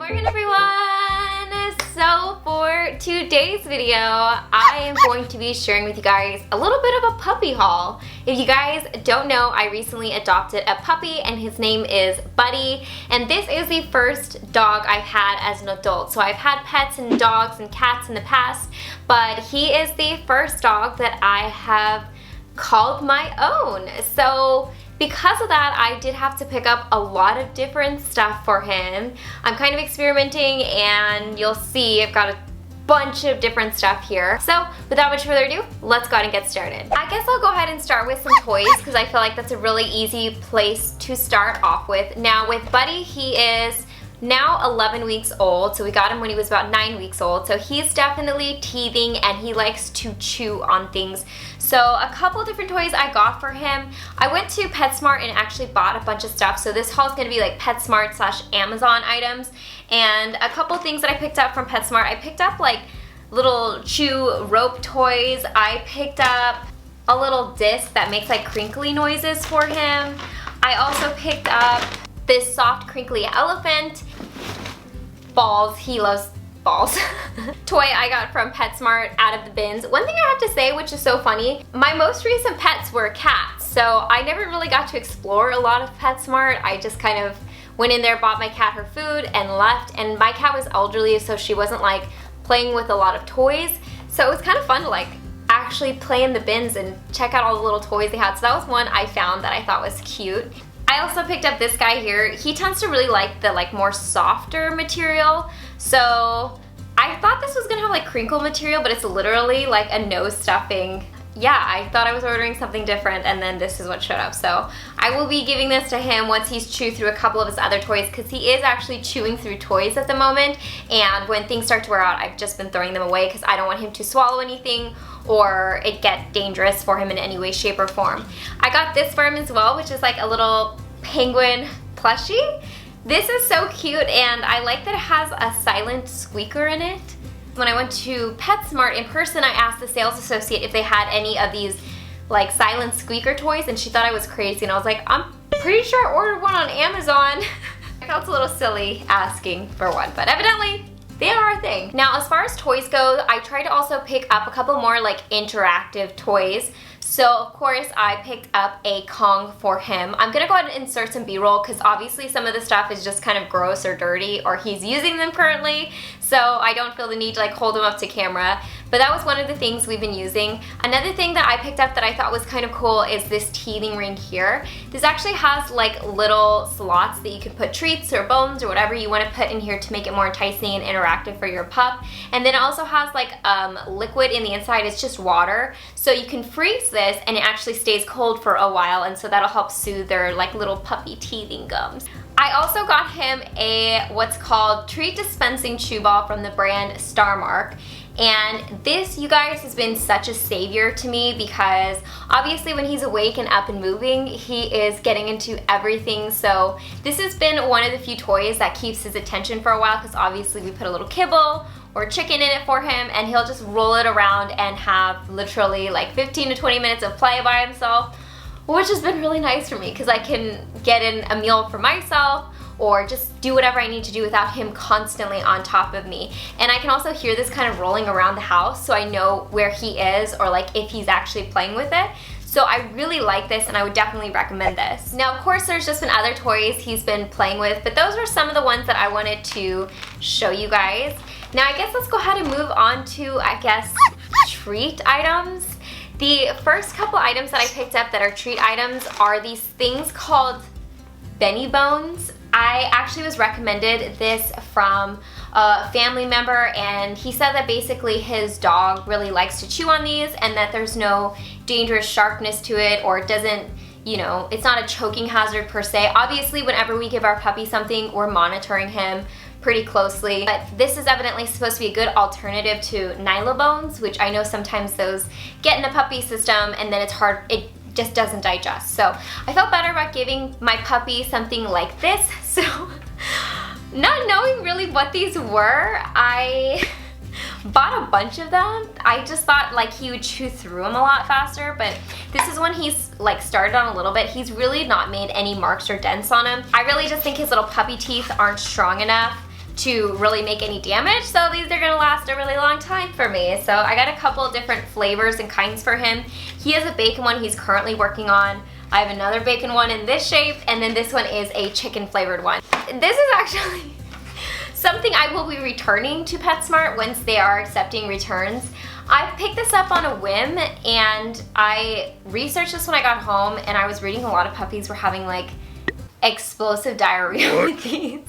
morning, everyone! So for today's video, I am going to be sharing with you guys a little bit of a puppy haul. If you guys don't know, I recently adopted a puppy and his name is Buddy, and this is the first dog I've had as an adult. So I've had pets and dogs and cats in the past, but he is the first dog that I have called my own. So because of that, I did have to pick up a lot of different stuff for him. I'm kind of experimenting, and you'll see I've got a bunch of different stuff here. So without much further ado, let's go ahead and get started. I guess I'll go ahead and start with some toys because I feel like that's a really easy place to start off with. Now with Buddy, he is now 11 weeks old, so we got him when he was about 9 weeks old, so he's definitely teething and he likes to chew on things. So a couple different toys I got for him. I went to PetSmart and actually bought a bunch of stuff, so this haul is going to be like PetSmart / Amazon items, and a couple things that I picked up from PetSmart. I picked up like little chew rope toys. I picked up a little disc that makes like crinkly noises for him. I also picked up this soft crinkly elephant. Balls, he loves balls. Toy I got from PetSmart out of the bins. One thing I have to say, which is so funny, my most recent pets were cats, so I never really got to explore a lot of PetSmart. I just kind of went in there, bought my cat her food, and left. And my cat was elderly, so she wasn't like playing with a lot of toys, so it was kind of fun to like actually play in the bins and check out all the little toys they had. So that was one I found that I thought was cute. I also picked up this guy here. He tends to really like the more softer material. So I thought this was gonna have like crinkle material, but it's literally like a nose stuffing. Yeah, I thought I was ordering something different, and then this is what showed up. So I will be giving this to him once he's chewed through a couple of his other toys, because he is actually chewing through toys at the moment, and when things start to wear out, I've just been throwing them away because I don't want him to swallow anything or it get dangerous for him in any way, shape, or form. I got this for him as well, which is like a little penguin plushie. This is so cute, and I like that it has a silent squeaker in it. When I went to PetSmart in person, I asked the sales associate if they had any of these like silent squeaker toys, and she thought I was crazy, and I was like, I'm pretty sure I ordered one on Amazon. I felt a little silly asking for one, but evidently they are a thing. Now, as far as toys go, I tried to also pick up a couple more like interactive toys. So of course I picked up a Kong for him. I'm gonna go ahead and insert some B-roll because obviously some of the stuff is just kind of gross or dirty, or he's using them currently, so I don't feel the need to like hold them up to camera. But that was one of the things we've been using. Another thing that I picked up that I thought was kind of cool is this teething ring here. This actually has like little slots that you can put treats or bones or whatever you want to put in here to make it more enticing and interactive for your pup. And then it also has like liquid in the inside. It's just water, so you can freeze this and it actually stays cold for a while, and so that'll help soothe their like little puppy teething gums. I also got him a what's called treat dispensing chew ball from the brand Starmark. And this, you guys, has been such a savior to me because obviously when he's awake and up and moving, he is getting into everything. So this has been one of the few toys that keeps his attention for a while, because obviously we put a little kibble or chicken in it for him, and he'll just roll it around and have literally like 15 to 20 minutes of play by himself, which has been really nice for me because I can get in a meal for myself or just do whatever I need to do without him constantly on top of me. And I can also hear this kind of rolling around the house, so I know where he is or like if he's actually playing with it. So I really like this, and I would definitely recommend this. Now, of course, there's just been other toys he's been playing with, but those were some of the ones that I wanted to show you guys. Now, I guess let's go ahead and move on to, I guess, treat items. The first couple items that I picked up that are treat items are these things called Benny Bones. I actually was recommended this from a family member, and he said that basically his dog really likes to chew on these and that there's no dangerous sharpness to it, or it doesn't, you know, it's not a choking hazard per se. Obviously, whenever we give our puppy something, we're monitoring him pretty closely, but this is evidently supposed to be a good alternative to Nylabones, which I know sometimes those get in the puppy system and then it's hard, it just doesn't digest. So I felt better about giving my puppy something like this. So not knowing really what these were, I bought a bunch of them. I just thought like he would chew through them a lot faster, but this is when he's like started on a little bit. He's really not made any marks or dents on him. I really just think his little puppy teeth aren't strong enough to really make any damage, so these are gonna last a really long time for me. So I got a couple different flavors and kinds for him. He has a bacon one he's currently working on. I have another bacon one in this shape, and then this one is a chicken flavored one. This is actually something I will be returning to PetSmart once they are accepting returns. I picked this up on a whim, and I researched this when I got home, and I was reading a lot of puppies were having like explosive diarrhea with these.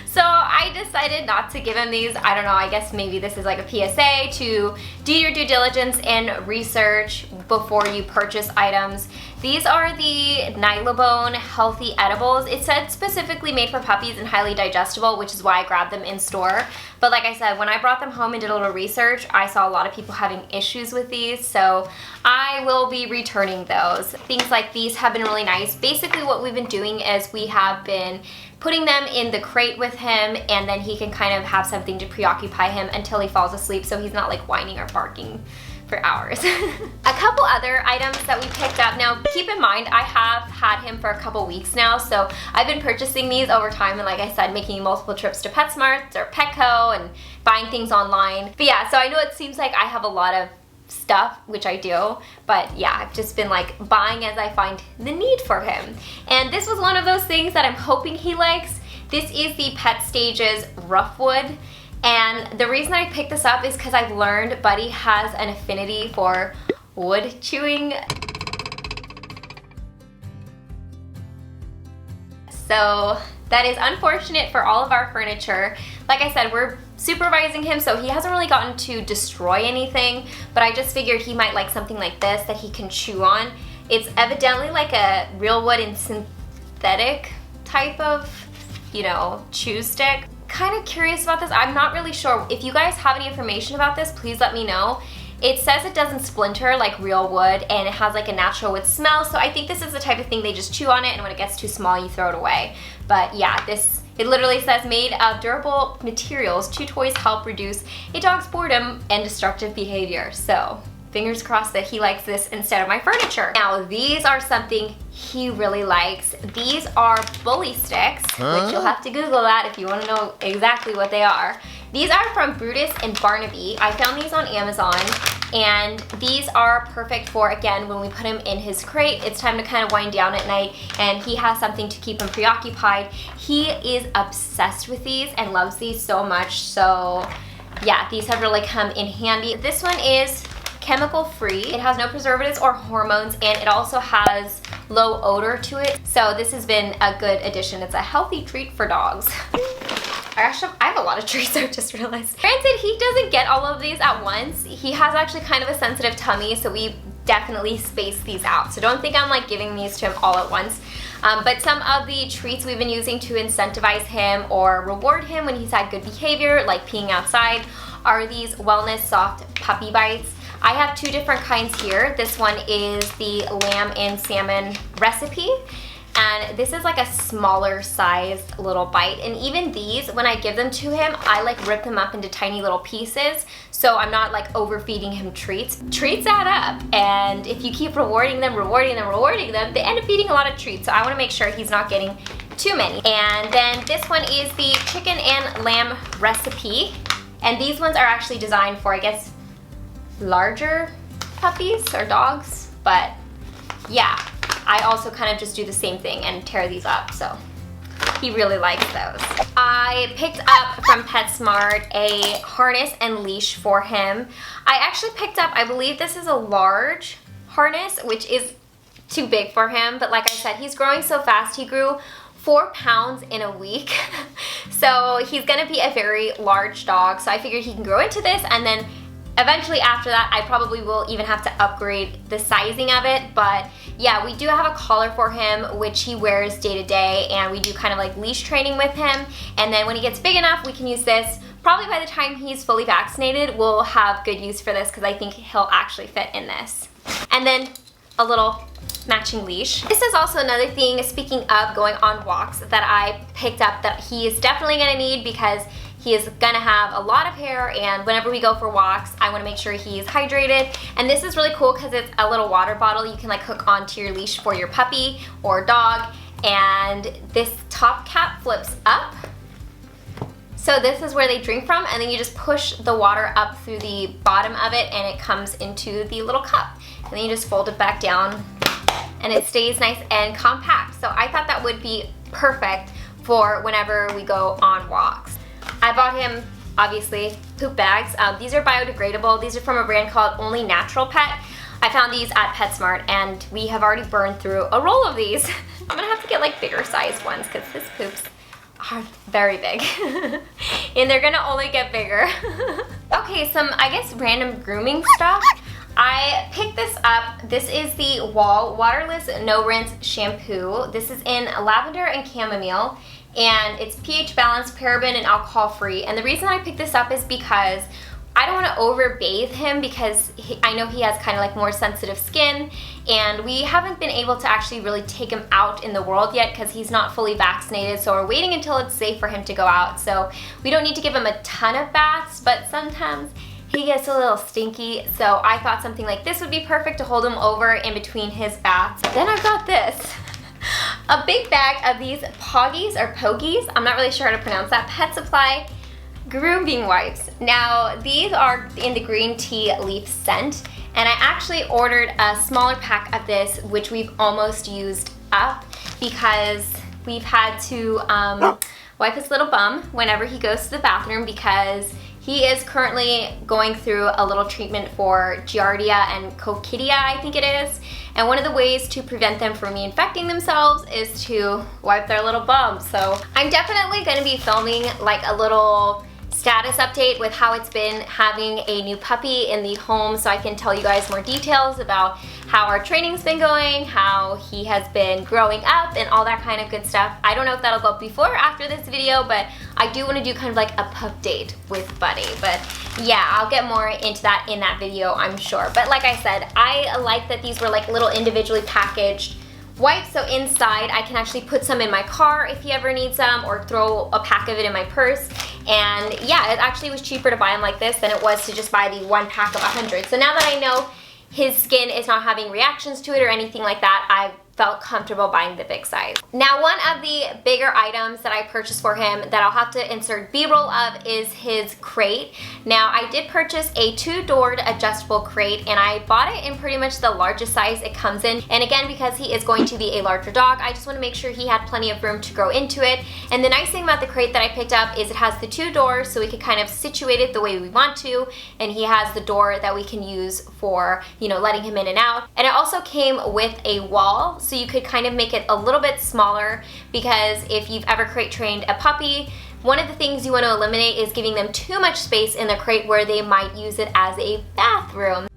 So I decided not to give him these. I don't know, I guess maybe this is like a PSA to do your due diligence and research before you purchase items. These are the Nylabone Healthy Edibles. It said specifically made for puppies and highly digestible, which is why I grabbed them in store. But like I said, when I brought them home and did a little research, I saw a lot of people having issues with these, so I will be returning those. Things like these have been really nice. Basically what we've been doing is we have been putting them in the crate with him, and then he can kind of have something to preoccupy him until he falls asleep, so he's not like whining or barking for hours. A couple other items that we picked up. Now keep in mind, I have had him for a couple weeks now, so I've been purchasing these over time, and like I said, making multiple trips to PetSmart or Petco and buying things online. But yeah, so I know it seems like I have a lot of stuff, which I do, but yeah, I've just been like buying as I find the need for him. And this was one of those things that I'm hoping he likes. This is the Pet Stages Roughwood, and the reason I picked this up is because I've learned Buddy has an affinity for wood chewing. So that is unfortunate for all of our furniture. Like I said, we're supervising him, so he hasn't really gotten to destroy anything, but I just figured he might like something like this that he can chew on. It's evidently like a real wood and synthetic type of, you know, chew stick. Kind of curious about this. I'm not really sure. If you guys have any information about this, please let me know. It says it doesn't splinter like real wood, and it has like a natural wood smell, so I think this is the type of thing they just chew on it, and when it gets too small you throw it away. But yeah, it literally says made of durable materials, chew toys help reduce a dog's boredom and destructive behavior. So fingers crossed that he likes this instead of my furniture. Now these are something he really likes. These are bully sticks, which you'll have to Google that if you want to know exactly what they are. These are from Brutus and Barnaby. I found these on Amazon, and these are perfect for, again, when we put him in his crate, it's time to kind of wind down at night, and he has something to keep him preoccupied. He is obsessed with these and loves these so much, so yeah, these have really come in handy. This one is chemical free. It has no preservatives or hormones, and it also has low odor to it, so this has been a good addition. It's a healthy treat for dogs. I have a lot of treats, I just realized. Granted, he doesn't get all of these at once. He has actually kind of a sensitive tummy, so we definitely space these out. So don't think I'm like giving these to him all at once. But some of the treats we've been using to incentivize him or reward him when he's had good behavior, like peeing outside, are these Wellness Soft Puppy Bites. I have two different kinds here. This one is the lamb and salmon recipe, and this is like a smaller sized little bite. And even these, when I give them to him, I like rip them up into tiny little pieces, so I'm not like overfeeding him treats. Treats add up, and if you keep rewarding them, they end up eating a lot of treats, so I want to make sure he's not getting too many. And then this one is the chicken and lamb recipe, and these ones are actually designed for, I guess, larger puppies or dogs, but yeah, I also kind of just do the same thing and tear these up, so he really likes those. I picked up from PetSmart a harness and leash for him. I actually picked up, I believe this is a large harness, which is too big for him, but like I said, he's growing so fast. He grew 4 pounds in a week, so he's gonna be a very large dog, so I figured he can grow into this, and then eventually after that, I probably will even have to upgrade the sizing of it. But yeah, we do have a collar for him, which he wears day to day, and we do kind of like leash training with him. And then when he gets big enough, we can use this. Probably by the time he's fully vaccinated, we'll have good use for this, because I think he'll actually fit in this. And then a little matching leash. This is also another thing, speaking of going on walks, that I picked up that he is definitely gonna need, because he is gonna have a lot of hair, and whenever we go for walks, I wanna make sure he's hydrated. And this is really cool because it's a little water bottle you can like hook onto your leash for your puppy or dog. And this top cap flips up, So this is where they drink from, and then you just push the water up through the bottom of it and it comes into the little cup. And then you just fold it back down and it stays nice and compact. So I thought that would be perfect for whenever we go on walks. I bought him, obviously, poop bags. These are biodegradable. These are from a brand called Only Natural Pet. I found these at PetSmart and we have already burned through a roll of these. I'm gonna have to get like bigger sized ones because his poops are very big. And they're gonna only get bigger. Okay, some, I guess, random grooming stuff. I picked this up. This is the Wall Waterless No Rinse Shampoo. This is in lavender and chamomile, and it's pH balanced, paraben, and alcohol free. And the reason I picked this up is because I don't want to over bathe him because I know he has kind of like more sensitive skin, and we haven't been able to actually really take him out in the world yet because he's not fully vaccinated, so we're waiting until it's safe for him to go out. So we don't need to give him a ton of baths, but sometimes he gets a little stinky, so I thought something like this would be perfect to hold him over in between his baths. Then I've got this. A big bag of these Poggies or Pogies, I'm not really sure how to pronounce that, Pet Supply grooming wipes. Now these are in the green tea leaf scent, and I actually ordered a smaller pack of this, which we've almost used up because we've had to wipe his little bum whenever he goes to the bathroom because he is currently going through a little treatment for Giardia and Coccidia, I think it is. And one of the ways to prevent them from reinfecting themselves is to wipe their little bums. So I'm definitely gonna be filming like a little status update with how it's been having a new puppy in the home, so I can tell you guys more details about how our training's been going, how he has been growing up, and all that kind of good stuff. I don't know if that'll go up before or after this video, but I do want to do kind of like a pup date with Buddy. But yeah, I'll get more into that in that video, I'm sure. But like I said, I like that these were like little individually packaged wipes, so inside I can actually put some in my car if he ever needs some, or throw a pack of it in my purse. And yeah, it actually was cheaper to buy them like this than it was to just buy the one pack of 100. So now that I know his skin is not having reactions to it or anything like that, I felt comfortable buying the big size. Now, one of the bigger items that I purchased for him that I'll have to insert B-roll of is his crate. Now, I did purchase a 2-doored adjustable crate, and I bought it in pretty much the largest size it comes in. And again, because he is going to be a larger dog, I just want to make sure he had plenty of room to grow into it. And the nice thing about the crate that I picked up is it has the 2 doors, so we could kind of situate it the way we want to, and he has the door that we can use for, you know, letting him in and out. And it also came with a wall, so you could kind of make it a little bit smaller, because if you've ever crate trained a puppy, one of the things you want to eliminate is giving them too much space in the crate where they might use it as a bathroom.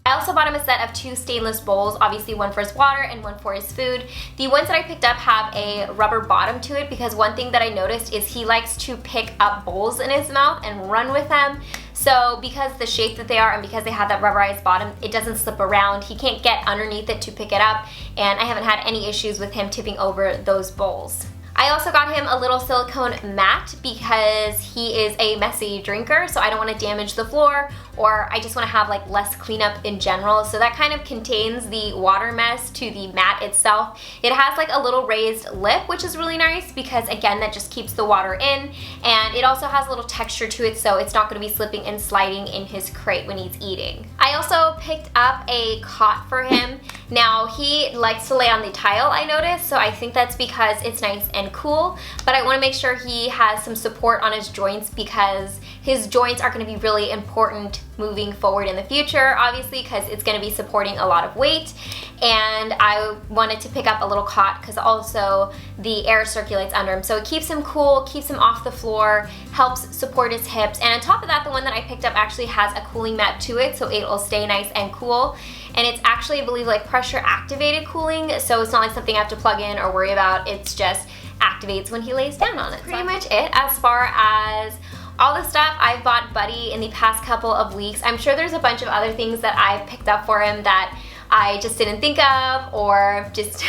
I also bought him a set of 2 stainless bowls, obviously one for his water and one for his food. The ones that I picked up have a rubber bottom to it because one thing that I noticed is he likes to pick up bowls in his mouth and run with them. So because the shape that they are and because they have that rubberized bottom, it doesn't slip around. He can't get underneath it to pick it up, and I haven't had any issues with him tipping over those bowls. I also got him a little silicone mat because he is a messy drinker, so I don't want to damage the floor, or I just want to have like less cleanup in general. So that kind of contains the water mess to the mat itself. It has like a little raised lip, which is really nice because again, that just keeps the water in, and it also has a little texture to it, so it's not going to be slipping and sliding in his crate when he's eating. I also picked up a cot for him. Now, he likes to lay on the tile, I noticed, so I think that's because it's nice and cool, but I want to make sure he has some support on his joints because his joints are going to be really important moving forward in the future, obviously, because it's going to be supporting a lot of weight. And I wanted to pick up a little cot because also the air circulates under him, so it keeps him cool, keeps him off the floor, helps support his hips. And on top of that, the one that I picked up actually has a cooling mat to it, so it'll stay nice and cool. And it's actually, I believe, like pressure activated cooling, so it's not like something I have to plug in or worry about. It's just activates when he lays down on it. Pretty much it as far as all the stuff I've bought Buddy in the past couple of weeks. I'm sure there's a bunch of other things that I've picked up for him that I just didn't think of or just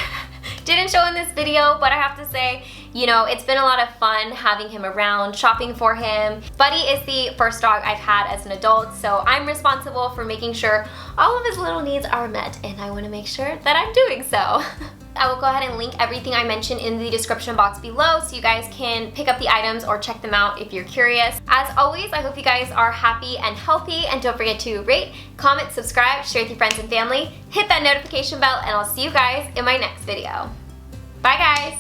didn't show in this video, but I have to say You know, it's been a lot of fun having him around, shopping for him. Buddy is the first dog I've had as an adult, so I'm responsible for making sure all of his little needs are met, and I want to make sure that I'm doing so. I will go ahead and link everything I mentioned in the description box below so you guys can pick up the items or check them out if you're curious. As always, I hope you guys are happy and healthy, and don't forget to rate, comment, subscribe, share with your friends and family, hit that notification bell, and I'll see you guys in my next video. Bye guys!